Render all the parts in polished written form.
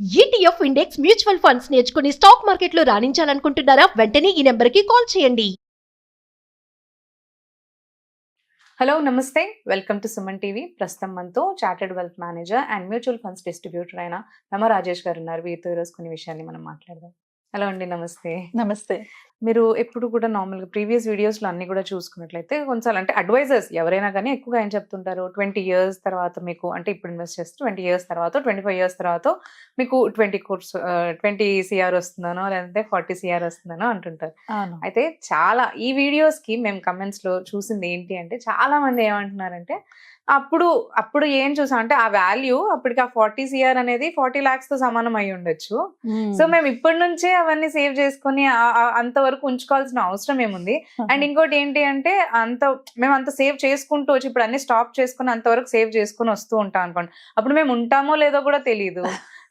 ETF index mutual funds నేర్చుకుని stock మార్కెట్లో రాణించాలనుకుంటున్నారా? వెంటనే ఈ నెంబర్కి కాల్ చేయండి. హలో నమస్తే, వెల్కమ్ టు సుమన్ టీవీ. ప్రస్తుతం మనతో chartered wealth manager and mutual funds distributor అయిన నమ రాజేష్ గారు ఉన్నారు. వీరితో ఈరోజు కొన్ని విషయాన్ని మనం మాట్లాడదాం. హలో అండి, నమస్తే. నమస్తే. మీరు ఎప్పుడు కూడా నార్మల్గా ప్రీవియస్ వీడియోస్లో అన్ని కూడా చూసుకున్నట్లయితే కొన్నిసార్లు అంటే అడ్వైజర్స్ ఎవరైనా కానీ ఎక్కువగా ఏం చెప్తుంటారు, 20 years తర్వాత మీకు అంటే ఇప్పుడు ఇన్వెస్ట్ చేస్తే 20 years తర్వాత 25 years తర్వాత మీకు 20 CR వస్తుందనో లేదంటే 40 CR వస్తుందనో అంటుంటారు. అవును. అయితే చాలా ఈ వీడియోస్కి మేము కమెంట్స్లో చూసింది ఏంటి అంటే చాలా మంది ఏమంటున్నారంటే అప్పుడు ఏం చూసాం అంటే ఆ వాల్యూ అప్పటికి ఆ 40 CR అనేది 40 lakhs తో సమానం అయి ఉండొచ్చు. సో మేము ఇప్పటి నుంచే అవన్నీ సేవ్ చేసుకుని అంతవరకు ఉంచుకోవాల్సిన అవసరం ఏముంది? అండ్ ఇంకోటి ఏంటి అంటే మేము అంత సేవ్ చేసుకుంటూ వచ్చి ఇప్పుడు అన్ని స్టాప్ చేసుకుని అంతవరకు సేవ్ చేసుకుని వస్తూ ఉంటాం అనుకోండి, అప్పుడు మేము ఉంటామో లేదో కూడా తెలియదు.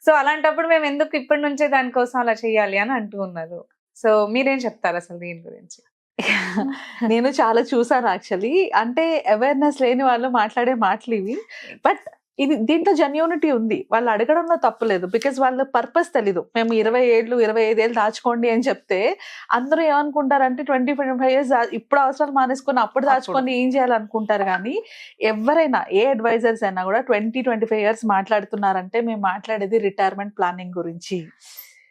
సో అలాంటప్పుడు మేము ఎందుకు ఇప్పటి నుంచే దానికోసం అలా చేయాలి అని అంటూ ఉన్నారు. సో మీరేం చెప్తారు అసలు దీని గురించి? నేను చాలా చూసాను యాక్చువల్లీ. అంటే అవేర్నెస్ లేని వాళ్ళు మాట్లాడే మాటలు ఇవి. బట్ ఇది దీంట్లో జెన్యూనిటీ ఉంది. వాళ్ళు అడగడంలో తప్పులేదు. బికాజ్ వాళ్ళ పర్పస్ తెలీదు. మేము 20 ఏళ్ళు 25 ఏళ్ళు దాచుకోండి అని చెప్తే అందరూ ఏమనుకుంటారంటే 20-25 years ఇప్పుడు అవసరాలు మానేసుకొని అప్పుడు దాచుకొని ఏం చేయాలనుకుంటారు. కానీ ఎవరైనా ఏ అడ్వైజర్స్ అయినా కూడా 20-25 years మాట్లాడుతున్నారంటే మేము మాట్లాడేది రిటైర్మెంట్ ప్లానింగ్ గురించి.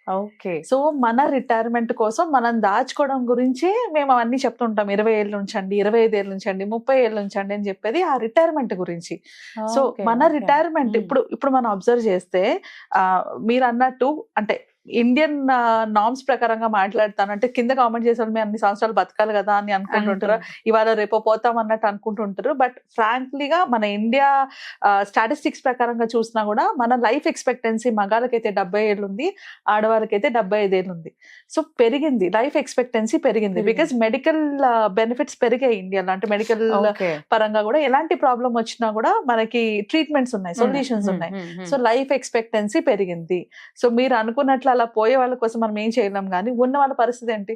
ఓకే. సో మన రిటైర్మెంట్ కోసం మనం దాచుకోవడం గురించే మేము అవన్నీ చెప్తుంటాం. 20 ఏళ్ళు ఉంచండి, 25 ఏళ్ళు ఉంచండి, 30 ఏళ్ళు ఉంచండి అని చెప్పేది ఆ రిటైర్మెంట్ గురించి. సో మన రిటైర్మెంట్ ఇప్పుడు మనం అబ్జర్వ్ చేస్తే మీరు అన్నట్టు అంటే ఇండియన్ నార్మ్స్ ప్రకారంగా మాట్లాడతాను అంటే కింద కామెంట్ చేసే వాళ్ళు మేము అన్ని సంవత్సరాలు బతకాలి కదా అని అనుకుంటుంటారు, ఇవాళ రేపో పోతాం అన్నట్టు అనుకుంటుంటారు. బట్ ఫ్రాంక్లీగా మన ఇండియా స్టాటిస్టిక్స్ ప్రకారంగా చూసినా కూడా మన లైఫ్ ఎక్స్పెక్టెన్సీ మగాళ్ళకైతే 70 ఏళ్ళు ఉంది, ఆడవాళ్ళకైతే 75 ఏళ్ళు ఉంది. సో పెరిగింది, లైఫ్ ఎక్స్పెక్టెన్సీ పెరిగింది. బికాస్ మెడికల్ బెనిఫిట్స్ పెరిగాయి ఇండియాలో. అంటే మెడికల్ పరంగా కూడా ఎలాంటి ప్రాబ్లం వచ్చినా కూడా మనకి ట్రీట్మెంట్స్ ఉన్నాయి, సొల్యూషన్స్ ఉన్నాయి. సో లైఫ్ ఎక్స్పెక్టెన్సీ పెరిగింది. సో మీరు అనుకున్నట్లు అలా పోయే వాళ్ళ కోసం మనం ఏం చేయలేం. కానీ ఉన్న వాళ్ళ పరిస్థితి ఏంటి?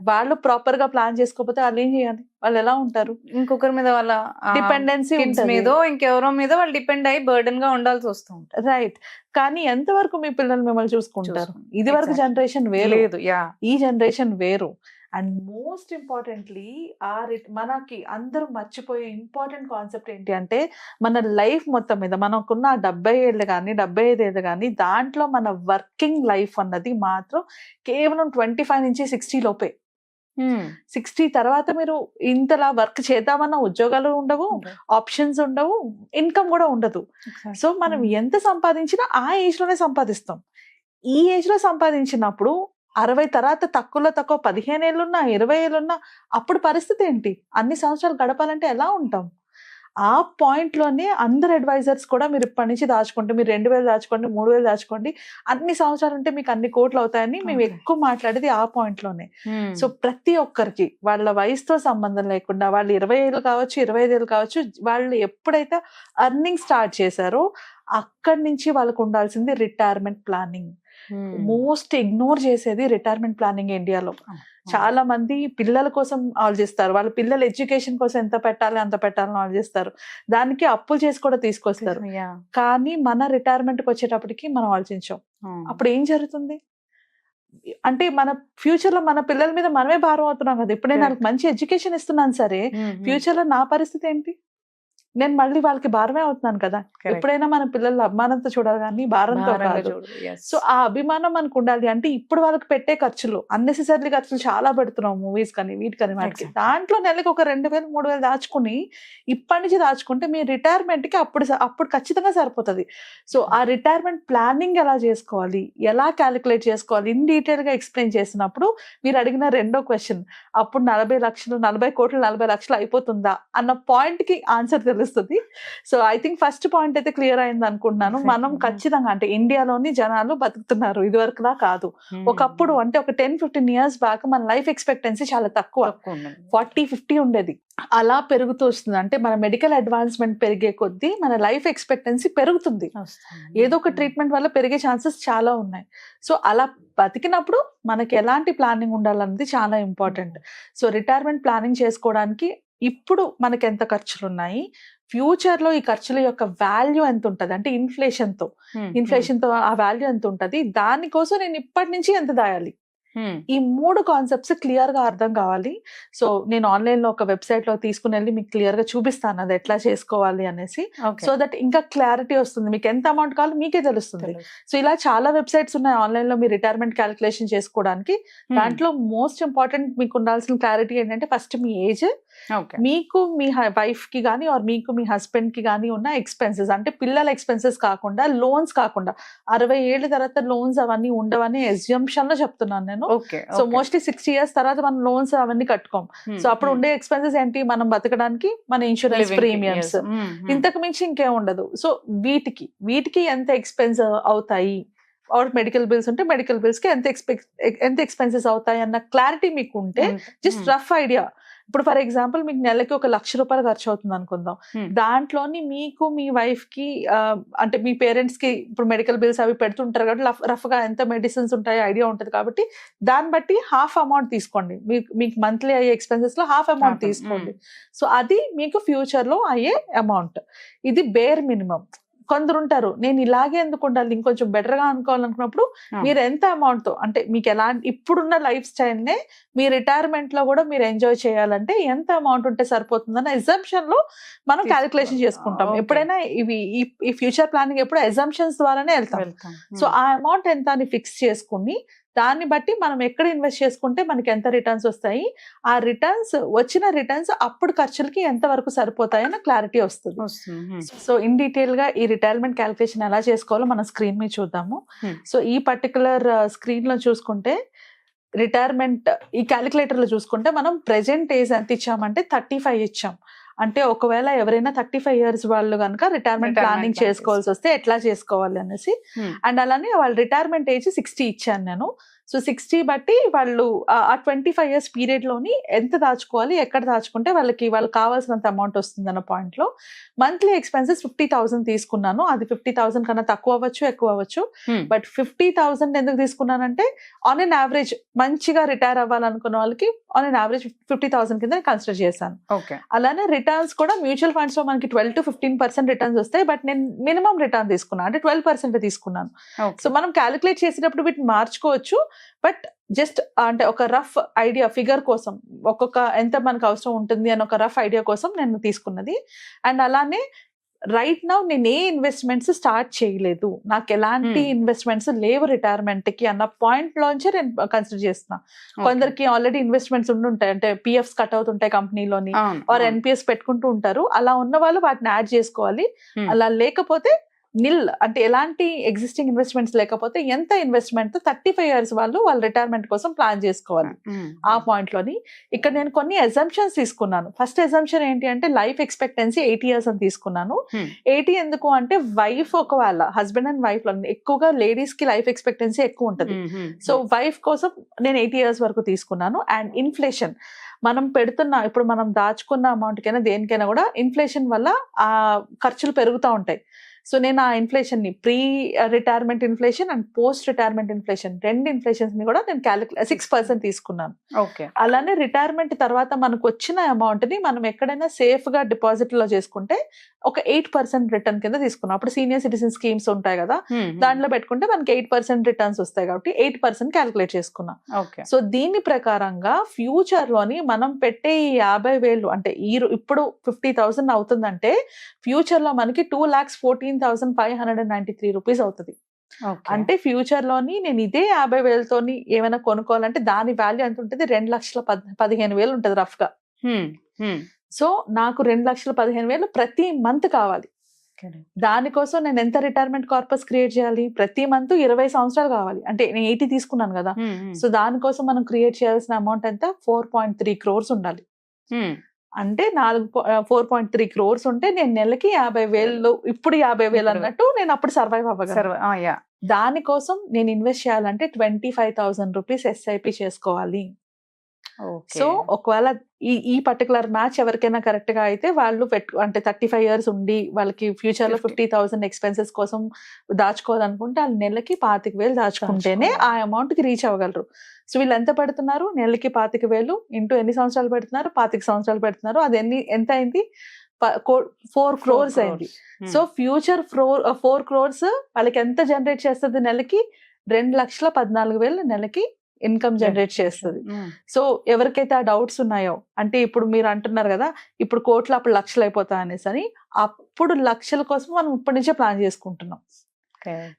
వాళ్ళు ప్రాపర్ గా ప్లాన్ చేసుకోకపోతే వాళ్ళు ఏం చేయాలి? వాళ్ళు ఎలా ఉంటారు? ఇంకొకరి మీద వాళ్ళ డిపెండెన్సీ మీద ఇంకెవరో మీద వాళ్ళు డిపెండ్ అయ్యి బర్డెన్ గా ఉండాల్సి వస్తుంది. రైట్. కానీ ఎంతవరకు మీ పిల్లలు మిమ్మల్ని చూసుకుంటారు? ఇది వరకు జనరేషన్ వేరు, ఈ జనరేషన్ వేరు. అండ్ మోస్ట్ ఇంపార్టెంట్లీ మనకి అందరూ మర్చిపోయే ఇంపార్టెంట్ కాన్సెప్ట్ ఏంటి అంటే మన లైఫ్ మొత్తం మీద మనకున్న 70 ఏళ్ళు కానీ 75 ఏళ్ళు కానీ దాంట్లో మన వర్కింగ్ లైఫ్ అన్నది మాత్రం కేవలం 25 నుంచి 60 లోపే. 60 తర్వాత మీరు ఇంతలా వర్క్ చేద్దామన్న ఉద్యోగాలు ఉండవు, ఆప్షన్స్ ఉండవు, ఇన్కమ్ కూడా ఉండదు. సో మనం ఎంత సంపాదించినా ఆ ఏజ్ లోనే సంపాదిస్తాం. ఈ ఏజ్ లో సంపాదించినప్పుడు 60 తర్వాత తక్కువలో తక్కువ 15 ఏళ్ళున్నా 20 ఏళ్ళున్నా అప్పుడు పరిస్థితి ఏంటి? అన్ని సంవత్సరాలు గడపాలంటే ఎలా ఉంటాం? ఆ పాయింట్ లోనే అందరు అడ్వైజర్స్ కూడా మీరు ఇప్పటి నుంచి దాచుకోండి, మీరు 2000 దాచుకోండి, 3000 దాచుకోండి, అన్ని సంవత్సరాలు ఉంటే మీకు అన్ని కోట్లు అవుతాయని మేము ఎక్కువ మాట్లాడేది ఆ పాయింట్ లోనే. సో ప్రతి ఒక్కరికి వాళ్ళ వయసుతో సంబంధం లేకుండా వాళ్ళు 20 ఏళ్ళు కావచ్చు, 25 ఏళ్ళు కావచ్చు, వాళ్ళు ఎప్పుడైతే అర్నింగ్ స్టార్ట్ చేశారో అక్కడి నుంచి వాళ్ళకు ఉండాల్సింది రిటైర్మెంట్ ప్లానింగ్. మోస్ట్ ఇగ్నోర్ చేసేది రిటైర్మెంట్ ప్లానింగ్ ఇండియాలో. చాలా మంది పిల్లల కోసం ఆలోచిస్తారు, వాళ్ళ పిల్లల ఎడ్యుకేషన్ కోసం ఎంత పెట్టాలి అంత పెట్టాలని ఆలోచిస్తారు, దానికి అప్పులు చేసి కూడా తీసుకొస్తారు. కానీ మన రిటైర్మెంట్కి వచ్చేటప్పటికి మనం ఆలోచించాం. అప్పుడు ఏం జరుగుతుంది అంటే మన ఫ్యూచర్ లో మన పిల్లల మీద మనమే భారం అవుతున్నాం కదా. ఇప్పుడు నేను వాళ్ళకి మంచి ఎడ్యుకేషన్ ఇస్తున్నాను సరే, ఫ్యూచర్ లో నా పరిస్థితి ఏంటి? నేను మళ్ళీ వాళ్ళకి భారమే అవుతున్నాను కదా. ఎప్పుడైనా మన పిల్లలు అభిమానంతో చూడాలి కానీ భారంతో కాదు. సో ఆ అభిమానం మనకు ఉండాలి. అంటే ఇప్పుడు వాళ్ళకి పెట్టే ఖర్చులు అన్నెసెసరీ ఖర్చులు చాలా పెడుతున్నాం, మూవీస్ కానీ వీటికని వాటికి. దాంట్లో నెలకి ఒక 2000-3000 దాచుకుని ఇప్పటి నుంచి దాచుకుంటే మీ రిటైర్మెంట్ కి అప్పుడు ఖచ్చితంగా సరిపోతుంది. సో ఆ రిటైర్మెంట్ ప్లానింగ్ ఎలా చేసుకోవాలి, ఎలా క్యాలిక్యులేట్ చేసుకోవాలి ఇన్ డీటెయిల్ గా ఎక్స్ప్లెయిన్ చేసినప్పుడు మీరు అడిగిన రెండో క్వశ్చన్, అప్పుడు 40 లక్షలు 40 కోట్లు 40 లక్షలు అయిపోతుందా అన్న పాయింట్ కి ఆన్సర్ తెలుస్తుంది. So I think first point అయితే క్లియర్ అయింది అనుకుంటున్నాను. మనం ఖచ్చితంగా అంటే ఇండియాలోని జనాలు బతుకుతున్నారు, ఇది వరకులా కాదు. ఒకప్పుడు అంటే ఒక 10-15 years బ్యాక్ మన లైఫ్ ఎక్స్పెక్టెన్సీ చాలా తక్కువ, 40-50 ఉండేది. అలా పెరుగుతూ వస్తుంది. అంటే మన మెడికల్ అడ్వాన్స్మెంట్ పెరిగే కొద్దీ మన లైఫ్ ఎక్స్పెక్టెన్సీ పెరుగుతుంది. ఏదో ఒక ట్రీట్మెంట్ వల్ల పెరిగే ఛాన్సెస్ చాలా ఉన్నాయి. సో అలా బతికినప్పుడు మనకి ఎలాంటి ప్లానింగ్ ఉండాలన్నది చాలా ఇంపార్టెంట్. సో రిటైర్మెంట్ ప్లానింగ్ చేసుకోవడానికి ఇప్పుడు మనకి ఎంత ఖర్చులు ఉన్నాయి, ఫ్యూచర్ లో ఈ ఖర్చుల యొక్క వాల్యూ ఎంత ఉంటది, అంటే ఇన్ఫ్లేషన్ తో ఆ వాల్యూ ఎంత ఉంటది, దానికోసం నేను ఇప్పటి నుంచి ఎంత దాయాలి, ఈ 3 కాన్సెప్ట్స్ క్లియర్ గా అర్థం కావాలి. సో నేను ఆన్లైన్ లో ఒక వెబ్సైట్ లో తీసుకుని వెళ్ళి మీకు క్లియర్ గా చూపిస్తాను అది ఎట్లా చేసుకోవాలి అనేసి. సో దట్ ఇంకా క్లారిటీ వస్తుంది, మీకు ఎంత అమౌంట్ కావాలో మీకే తెలుస్తుంది. సో ఇలా చాలా వెబ్సైట్స్ ఉన్నాయి ఆన్లైన్ లో మీరు రిటైర్మెంట్ క్యాలిక్యులేషన్ చేసుకోవడానికి. దాంట్లో మోస్ట్ ఇంపార్టెంట్ మీకు ఉండాల్సిన క్లారిటీ ఏంటంటే ఫస్ట్ మీ ఏజ్, మీకు మీ వైఫ్ కి కానీ ఆర్ మీకు మీ హస్బెండ్ కి కానీ ఉన్న ఎక్స్పెన్సెస్, అంటే పిల్లల ఎక్స్పెన్సెస్ కాకుండా, లోన్స్ కాకుండా. 60 ఏళ్ళ తర్వాత లోన్స్ అవన్నీ ఉండవని ఎగ్జంప్షన్ లో చెప్తున్నాను నేను. సో మోస్ట్లీ 60 years తర్వాత మనం లోన్స్ అవన్నీ కట్టుకోం. సో అప్పుడు ఉండే ఎక్స్పెన్సెస్ ఏంటి, మనం బతకడానికి మన ఇన్సూరెన్స్ ప్రీమియమ్స్, ఇంతకు మించి ఇంకేం ఉండదు. సో వీటికి ఎంత ఎక్స్పెన్స్ అవుతాయి, ఆర్ మెడికల్ బిల్స్ ఉంటే మెడికల్ బిల్స్ కి ఎంత ఎక్స్పెన్సెస్ అవుతాయి అన్న క్లారిటీ మీకు ఉంటే, జస్ట్ రఫ్ ఐడియా. ఇప్పుడు ఫర్ ఎగ్జాంపుల్ మీకు నెలకి 1 లక్ష రూపాయలు ఖర్చు అవుతుంది అనుకుందాం. దాంట్లోని మీకు మీ వైఫ్ కి అంటే మీ పేరెంట్స్ కి ఇప్పుడు మెడికల్ బిల్స్ అవి పెడుతుంటారు కాబట్టి రఫ్ గా ఎంత మెడిసిన్స్ ఉంటాయో ఐడియా ఉంటుంది కాబట్టి దాన్ని బట్టి హాఫ్ అమౌంట్ తీసుకోండి. మీకు మంత్లీ అయ్యే ఎక్స్పెన్సెస్ లో హాఫ్ అమౌంట్ తీసుకోండి. సో అది మీకు ఫ్యూచర్ లో అయ్యే అమౌంట్. ఇది బేర్ మినిమం. కొందరు ఉంటారు నేను ఇలాగే ఎందుకు ఉండాలి, ఇంకొంచెం బెటర్ గా అనుకోవాలనుకున్నప్పుడు మీరు ఎంత అమౌంట్ తో, అంటే మీకు ఎలాంటి ఇప్పుడున్న లైఫ్ స్టైల్ నే మీ రిటైర్మెంట్ లో కూడా మీరు ఎంజాయ్ చేయాలంటే ఎంత అమౌంట్ ఉంటే సరిపోతుందన్న ఎగ్జంప్షన్ లో మనం క్యాలిక్యులేషన్ చేసుకుంటాం. ఎప్పుడైనా ఈ ఫ్యూచర్ ప్లానింగ్ ఎప్పుడు ఎగ్జంప్షన్స్ ద్వారానే వెళ్తాం. సో ఆ అమౌంట్ ఎంత అని ఫిక్స్ చేసుకుని దాన్ని బట్టి మనం ఎక్కడ ఇన్వెస్ట్ చేసుకుంటే మనకి ఎంత రిటర్న్స్ వస్తాయి, ఆ వచ్చిన రిటర్న్స్ అప్పుడు ఖర్చులకి ఎంత వరకు సరిపోతాయి అన్న క్లారిటీ వస్తుంది. సో ఇన్ డీటెయిల్ గా ఈ రిటైర్మెంట్ క్యాలిక్యులేషన్ ఎలా చేసుకోవాలో మనం స్క్రీన్ మీద చూద్దాము. సో ఈ పర్టికులర్ స్క్రీన్ లో చూసుకుంటే రిటైర్మెంట్ ఈ క్యాలిక్యులేటర్ లో చూసుకుంటే మనం ప్రెజెంట్ ఏజ్ ఎంత ఇచ్చామంటే 35 ఇచ్చాం. అంటే ఒకవేళ ఎవరైనా 35 years వాళ్ళు కనుక రిటైర్మెంట్ ప్లానింగ్ చేసుకోవాల్సి వస్తే ఎట్లా చేసుకోవాలి అనేసి. అండ్ అలానే వాళ్ళ రిటైర్మెంట్ ఏజ్ 60 ఇచ్చాను నేను. సో 60 బట్టి వాళ్ళు ఆ 25 years పీరియడ్ లోని ఎంత దాచుకోవాలి, ఎక్కడ దాచుకుంటే వాళ్ళకి కావాల్సినంత అమౌంట్ వస్తుంది అన్న పాయింట్ లో మంత్లీ ఎక్స్పెన్సెస్ 50,000 తీసుకున్నాను. అది 50,000 కన్నా తక్కువ అవ్వచ్చు, ఎక్కువ అవ్వచ్చు. బట్ 50,000 ఎందుకు తీసుకున్నానంటే ఆన్ ఎన్ యావరేజ్ మంచిగా రిటైర్ అవ్వాలనుకున్న వాళ్ళకి ఆన్ ఎన్ యావరేజ్ 50,000 కింద కన్సిడర్ చేశాను. అలానే రిటర్న్స్ కూడా మ్యూచువల్ ఫండ్స్ లో మనకి 12 to 15% రిటర్న్స్ వస్తాయి. బట్ నేను మినిమం రిటర్న్ తీసుకున్నాను, అంటే 12% తీసుకున్నాను. సో మనం క్యాలిక్యులేట్ చేసేటప్పుడు వీటిని మార్చుకోవచ్చు. బట్ జస్ట్ అంటే ఒక రఫ్ ఐడియా ఫిగర్ కోసం, ఒక్కొక్క ఎంత మనకు అవసరం ఉంటుంది అని ఒక రఫ్ ఐడియా కోసం నేను తీసుకున్నది. అండ్ అలానే రైట్ నౌ నేను ఏ ఇన్వెస్ట్మెంట్స్ స్టార్ట్ చేయలేదు, నాకు ఎలాంటి ఇన్వెస్ట్మెంట్స్ లేవు రిటైర్మెంట్ కి అన్న పాయింట్ లోంచే నేను కన్సిడర్ చేస్తున్నా. కొందరికి ఆల్రెడీ ఇన్వెస్ట్మెంట్స్ ఉండుంటాయి, అంటే పిఎఫ్స్ కట్ అవుతుంటాయి కంపెనీలోని, ఆర్ ఎన్పిఎస్ పెట్టుకుంటూ ఉంటారు. అలా ఉన్న వాళ్ళు వాటిని యాడ్ చేసుకోవాలి. అలా లేకపోతే నిల్, అంటే ఎలాంటి ఎగ్జిస్టింగ్ ఇన్వెస్ట్మెంట్స్ లేకపోతే ఎంత ఇన్వెస్ట్మెంట్ 35 years వాళ్ళ రిటైర్మెంట్ కోసం ప్లాన్ చేసుకోవాలి. ఆ పాయింట్ లోని ఇక్కడ నేను కొన్ని అజంప్షన్స్ తీసుకున్నాను. ఫస్ట్ అజంప్షన్ ఏంటి అంటే లైఫ్ ఎక్స్పెక్టెన్సీ 80 years అని తీసుకున్నాను. 80 ఎందుకు అంటే వైఫ్, ఒకవేళ హస్బెండ్ అండ్ వైఫ్ లో ఎక్కువగా లేడీస్ కి లైఫ్ ఎక్స్పెక్టెన్సీ ఎక్కువ ఉంటుంది. సో వైఫ్ కోసం నేను 80 years వరకు తీసుకున్నాను. అండ్ ఇన్ఫ్లేషన్, మనం ఇప్పుడు మనం దాచుకున్న అమౌంట్ కైనా దేనికైనా కూడా ఇన్ఫ్లేషన్ వల్ల ఆ ఖర్చులు పెరుగుతూ ఉంటాయి. సో నేను ఆ ఇన్ఫ్లేషన్ ని pre retirement inflation and post retirement inflation రెండు ఇన్ఫ్లేషన్స్ ని కూడా నేను 6% తీసుకున్నాను. అలానే రిటైర్మెంట్ తర్వాత మనకు వచ్చిన అమౌంట్ ని మనం ఎక్కడైనా సేఫ్ గా డిపాజిట్ లో చేసుకుంటే ఒక 8% రిటర్న్ కింద తీసుకున్నాం. అప్పుడు సీనియర్ సిటిజన్ స్కీమ్స్ ఉంటాయి కదా, దాంట్లో పెట్టుకుంటే మనకి 8% రిటర్న్స్ వస్తాయి కాబట్టి 8% క్యాలిక్యులేట్ చేసుకున్నాం. సో దీని ప్రకారంగా ఫ్యూచర్ లోని మనం పెట్టే ఈ 50,000 అంటే ఇప్పుడు 50,000 అవుతుందంటే ఫ్యూచర్ లో మనకి 2,14,593 రూపీస్ అవుతుంది. అంటే ఫ్యూచర్ లోని నేను ఇదే 50,000తోని ఏమైనా కొనుక్కోవాలంటే దాని వాల్యూ ఎంత ఉంటుంది, 2,15,000 ఉంటుంది రఫ్ గా. సో నాకు 2,15,000 ప్రతి మంత్ కావాలి. దానికోసం నేను ఎంత రిటైర్మెంట్ కార్పస్ క్రియేట్ చేయాలి, ప్రతి మంత్ 20 సంవత్సరాలు కావాలి. అంటే నేను 80 తీసుకున్నాను కదా, సో దానికోసం మనం క్రియేట్ చేయాల్సిన అమౌంట్ ఎంత 4.3 crores ఉండాలి. అంటే 4.3 crores ఉంటే నేను నెలకి 50,000, ఇప్పుడు 50,000 అన్నట్టు నేను అప్పుడు సర్వైవ్ అవ్వగలను. దానికోసం నేను ఇన్వెస్ట్ చేయాలంటే 25,000 రూపీస్ ఎస్ఐపి చేసుకోవాలి. సో ఒకవేళ ఈ పర్టికులర్ మ్యాచ్ ఎవరికైనా కరెక్ట్ గా అయితే వాళ్ళు అంటే 35 years ఉండి వాళ్ళకి ఫ్యూచర్ లో 50,000 ఎక్స్పెన్సెస్ కోసం దాచుకోవాలనుకుంటే వాళ్ళు నెలకి 25,000 దాచుకుంటేనే ఆ అమౌంట్ కి రీచ్ అవ్వగలరు. సో వీళ్ళు ఎంత పెడుతున్నారు, నెలకి 25,000 ఇంటూ ఎన్ని సంవత్సరాలు పెడుతున్నారు, 25 సంవత్సరాలు పెడుతున్నారు. అది ఎంత అయింది, 4 crores అయింది. సో ఫ్యూచర్ 4 crores వాళ్ళకి ఎంత జనరేట్ చేస్తుంది నెలకి? 2,14,000 నెలకి ఇన్కమ్ జనరేట్ చేస్తుంది. సో ఎవరికైతే ఆ డౌట్స్ ఉన్నాయో, అంటే ఇప్పుడు మీరు అంటున్నారు కదా ఇప్పుడు కోట్లు అప్పుడు లక్షలు అయిపోతాయి అనేసి అని, అప్పుడు లక్షల కోసం మనం ఇప్పటి నుంచే ప్లాన్ చేసుకుంటున్నాం.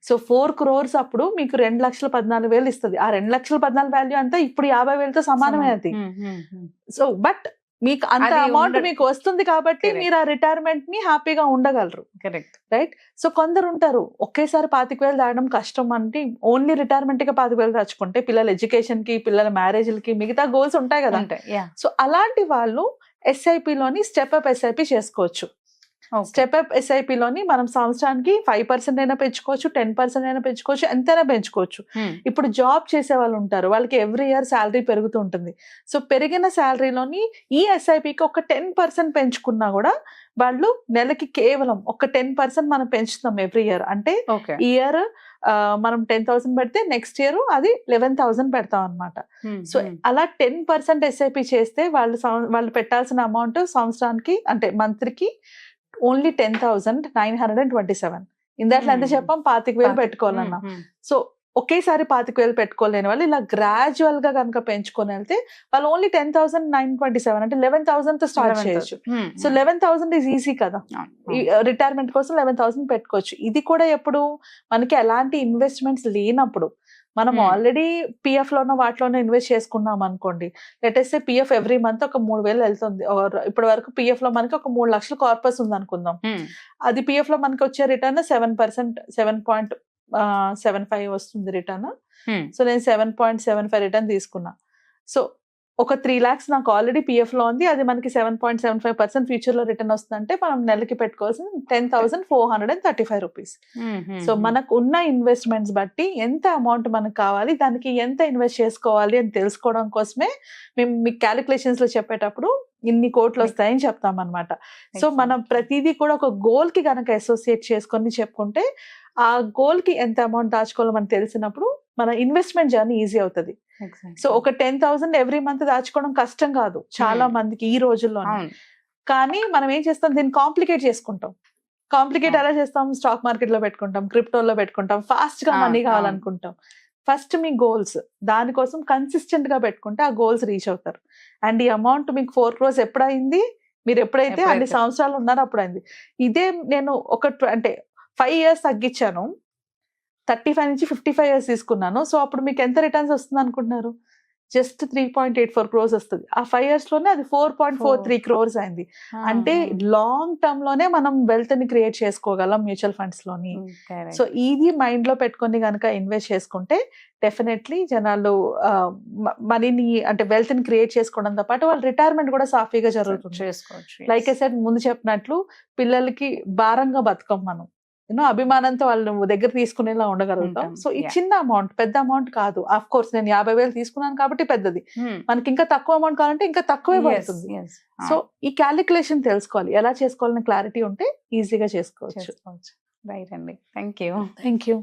సో 4 crores అప్పుడు మీకు 2,14,000 ఇస్తుంది. ఆ 2,14,000 వాల్యూ అంతా ఇప్పుడు 50,000తో సమానమే అది. సో బట్ మీకు అంత అమౌంట్ మీకు వస్తుంది కాబట్టి మీరు ఆ రిటైర్మెంట్ ని హ్యాపీగా ఉండగలరు. Correct, right? సో కొందరు ఉంటారు ఒకేసారి 25,000 దాడడం కష్టం అంటే ఓన్లీ రిటైర్మెంట్ కి 25,000 దాచుకుంటే పిల్లల ఎడ్యుకేషన్ కి, పిల్లల మ్యారేజ్లకి, మిగతా గోల్స్ ఉంటాయి కదా. సో అలాంటి వాళ్ళు ఎస్ఐపి లోని స్టెప్ అప్ ఎస్ఐపి చేసుకోవచ్చు. స్టెప్ అప్ ఎస్ఐపి లోని మనం సంవత్సరానికి 5% అయినా పెంచుకోవచ్చు, 10% అయినా పెంచుకోవచ్చు, ఎంతైనా పెంచుకోవచ్చు. ఇప్పుడు జాబ్ చేసే వాళ్ళు ఉంటారు, వాళ్ళకి ఎవ్రీ ఇయర్ శాలరీ పెరుగుతూ ఉంటుంది. సో పెరిగిన శాలరీలోని ఈ ఎస్ఐపికి ఒక 10% పెంచుకున్నా కూడా వాళ్ళు నెలకి కేవలం ఒక 10% మనం పెంచుతాం ఎవ్రీ ఇయర్. అంటే ఇయర్ మనం 10,000 పెడితే నెక్స్ట్ ఇయర్ అది 11,000 పెడతాం అనమాట. సో అలా 10% ఎస్ఐపి చేస్తే వాళ్ళు పెట్టాల్సిన అమౌంట్ సంవత్సరానికి అంటే మంత్కి ఓన్లీ 10,927. ఇందాట్లో ఎంత చెప్పాం? 25,000 పెట్టుకోవాలన్నా. సో ఒకేసారి 25,000 పెట్టుకోలేని వాళ్ళు ఇలా గ్రాడ్యువల్ గా కనుక పెంచుకొని వెళ్తే వాళ్ళు ఓన్లీ 10,927 అంటే 11,000 తో స్టార్ట్ చేయొచ్చు. సో 11,000 ఈజ్ ఈజీ కదా. రిటైర్మెంట్ కోసం 11,000 పెట్టుకోవచ్చు. ఇది కూడా ఎప్పుడు మనకి ఎలాంటి ఇన్వెస్ట్మెంట్స్ లేనప్పుడు, మనం ఆల్రెడీ పిఎఫ్ లోనో వాటిలోనో ఇన్వెస్ట్ చేసుకున్నాం అనుకోండి. లెటెస్ట్ పిఎఫ్ ఎవ్రీ మంత్ ఒక 3,000 వెళ్తుంది. ఇప్పటి వరకు పిఎఫ్ లో మనకి ఒక 3 లక్షల కార్పస్ ఉంది అనుకుందాం. అది పిఎఫ్ లో మనకి వచ్చే రిటర్న్ 7%, 7.75 వస్తుంది రిటర్న్. సో నేను 7.75 రిటర్న్ తీసుకున్నా. సో ఒక 3 lakhs నాకు ఆల్రెడీ పిఎఫ్ లో ఉంది, అది మనకి 7.75% ఫ్యూచర్ లో రిటర్న్ వస్తుందంటే మనం నెలకి పెట్టుకోవాల్సిన 10,435 రూపీస్. సో మనకు ఉన్న ఇన్వెస్ట్మెంట్స్ బట్టి ఎంత అమౌంట్ మనకు కావాలి, దానికి ఎంత ఇన్వెస్ట్ చేసుకోవాలి అని తెలుసుకోవడం కోసమే మేము మీకు క్యాలిక్యులేషన్స్ లో చెప్పేటప్పుడు ఇన్ని కోట్లు వస్తాయని చెప్తాం అనమాట. సో మనం ప్రతిదీ కూడా ఒక గోల్ కి కనుక అసోసియేట్ చేసుకొని చెప్పుకుంటే ఆ గోల్ కి ఎంత అమౌంట్ దాచుకోవాలో మనకు తెలిసినప్పుడు మన ఇన్వెస్ట్మెంట్ జర్నీ ఈజీ అవుతుంది. సో ఒక 10,000 ఎవ్రీ మంత్ దాచుకోవడం కష్టం కాదు చాలా మందికి ఈ రోజుల్లో. కానీ మనం ఏం చేస్తాం, దీన్ని కాంప్లికేట్ చేసుకుంటాం. కాంప్లికేట్ ఎలా చేస్తాం? స్టాక్ మార్కెట్ లో పెట్టుకుంటాం, క్రిప్టోలో పెట్టుకుంటాం, ఫాస్ట్ గా మనీ కావాలనుకుంటాం. ఫస్ట్ మీ గోల్స్, దానికోసం కన్సిస్టెంట్ గా పెట్టుకుంటే ఆ గోల్స్ రీచ్ అవుతారు. అండ్ ఈ అమౌంట్ మీకు 4 crores ఎప్పుడైంది, మీరు ఎప్పుడైతే అన్ని సంవత్సరాలు ఉన్నారో అప్పుడైంది. ఇదే నేను అంటే 5 years తగ్గించాను, 35 నుంచి 55 years తీసుకున్నాను. సో అప్పుడు మీకు ఎంత రిటర్న్స్ వస్తుంది అనుకుంటున్నారు? జస్ట్ 3.84 crores వస్తుంది. ఆ 5 years లోనే అది 4.43 crores అయింది. అంటే లాంగ్ టర్మ్ లోనే మనం వెల్త్ ని క్రియేట్ చేసుకోగలం మ్యూచువల్ ఫండ్స్ లోని. సో ఇది మైండ్ లో పెట్టుకొని కనుక ఇన్వెస్ట్ చేసుకుంటే డెఫినెట్లీ జనాలు మనీని అంటే వెల్త్ ని క్రియేట్ చేసుకోవడంతో పాటు వాళ్ళ రిటైర్మెంట్ కూడా సాఫీగా జరుగుతుంది. లైక్ ఐ సెడ్ ముందు చెప్పినట్లు పిల్లలకి భారంగా బతకం మనం, అభిమానంతో వాళ్ళు దగ్గర తీసుకునేలా ఉండగలుగుతాం. సో ఈ చిన్న అమౌంట్ పెద్ద అమౌంట్ కాదు. ఆఫ్ కోర్స్ నేను 50,000 తీసుకున్నాను కాబట్టి పెద్దది, మనకి ఇంకా తక్కువ అమౌంట్ కావాలంటే ఇంకా తక్కువే పడుతుంది. సో ఈ క్యాలిక్యులేషన్ తెలుసుకోవాలి, ఎలా చేసుకోవాలనే క్లారిటీ ఉంటే ఈజీగా చేసుకోవచ్చు. రైట్ అండి, థ్యాంక్ యూ. Thank you.